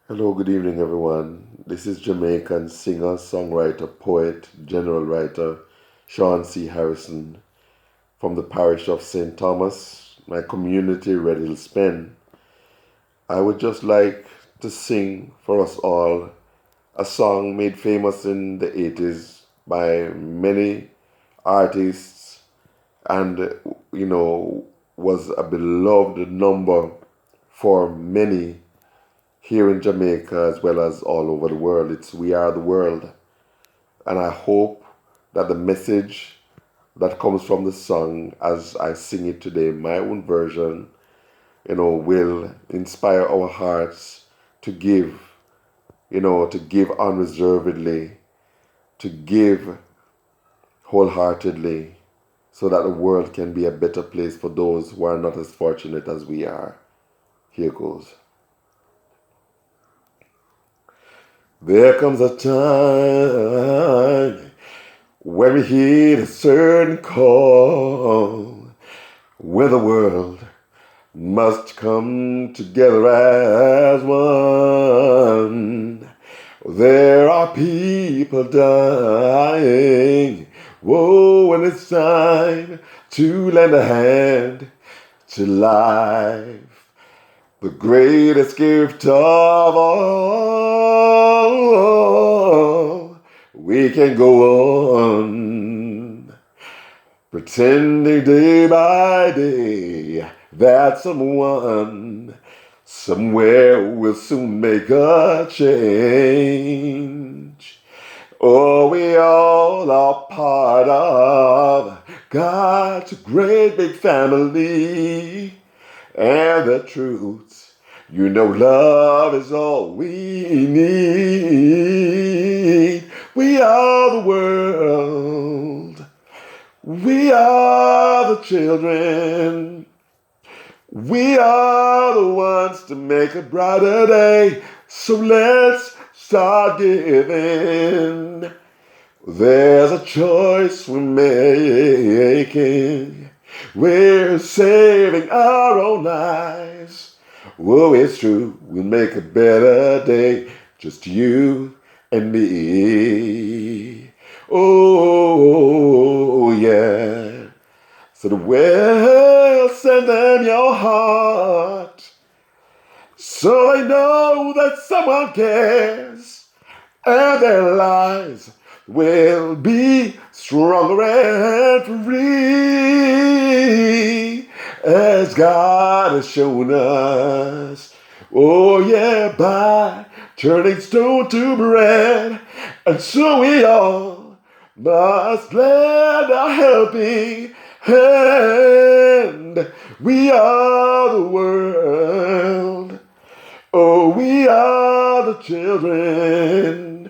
Hello, good evening, everyone. This is Jamaican singer, songwriter, poet, general writer Sean C. Harrison from the parish of St. Thomas, my community, Red Hill Spen. I would just like to sing for us all a song made famous in the 80s by many artists and, was a beloved number for many here in Jamaica as well as all over the world. It's We Are the World. And I hope that the message that comes from the song as I sing it today, my own version, will inspire our hearts to give, to give unreservedly, to give wholeheartedly, so that the world can be a better place for those who are not as fortunate as we are. Here goes. There comes a time when we hear a certain call, where the world must come together as one. There are people dying, whoa, and it's time to lend a hand to life. The greatest gift of all, we can go on pretending day by day that someone somewhere will soon make a change. Oh, we all are part of God's great big family. And the truth, love is all we need. We are the world. We are the children. We are the ones to make a brighter day. So let's start giving. There's a choice we're making. We're saving our own lives. Oh, it's true, we'll make a better day, just you and me. Oh, yeah. So well, send them your heart, so they know that someone cares, and their lives will be stronger and free, as God has shown us. Oh yeah, by turning stone to bread. And so we all must lend a helping hand. We are the world. Oh, we are the children.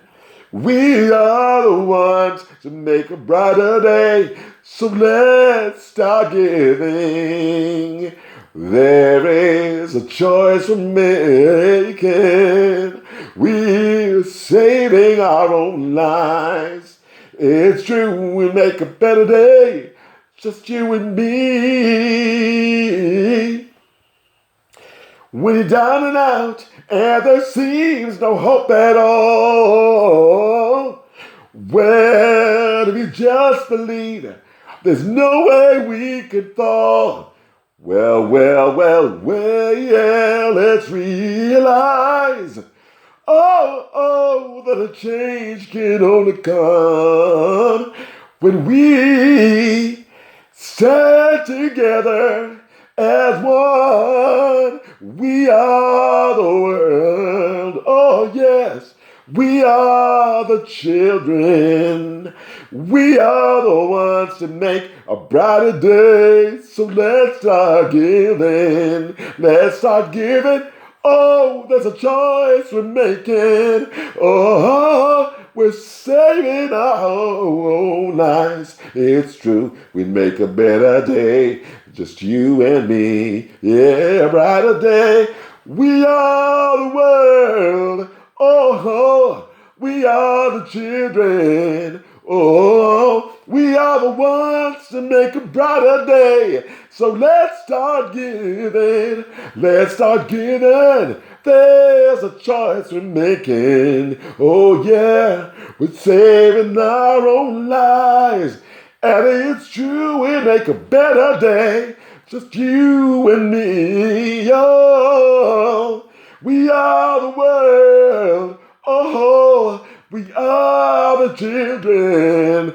We are the ones to make a brighter day. So let's start giving. There is a choice we're making. We're saving our own lives. It's true, we'll make a better day. Just you and me. When you're down and out and there seems no hope at all, well, if you just believe there's no way we can fall, well, yeah, let's realize, that a change can only come when we stand together as one. We are the world. Oh, yes. We are the children. We are the ones to make a brighter day. So let's start giving. Let's start giving. Oh, there's a choice we're making. Oh, we're saving our own lives. It's true, we make a better day. Just you and me. Yeah, a brighter day. We are the world. Oh, we are the children. Oh, we are the ones to make a brighter day. So let's start giving. Let's start giving. There's a choice we're making. Oh yeah, we're saving our own lives. And it's true, we make a better day. Just you and me. Oh, we are the world. Oh, we are the children.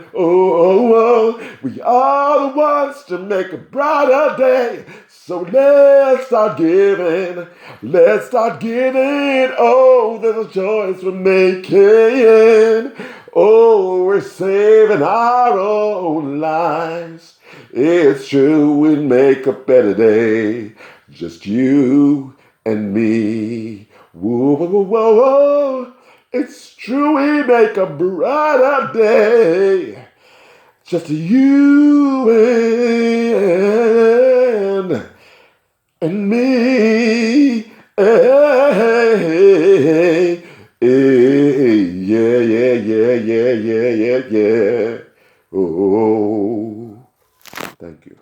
We are the ones to make a brighter day. So let's start giving. Let's start giving. Oh, there's a choice we're making. Oh, we're saving our own lives. It's true, we'd make a better day. Just you and me. Whoa, whoa, whoa, whoa, whoa. It's true, we make a brighter day. Just you and me. Hey, hey, yeah, yeah, yeah, yeah, yeah, yeah, yeah. Oh, thank you.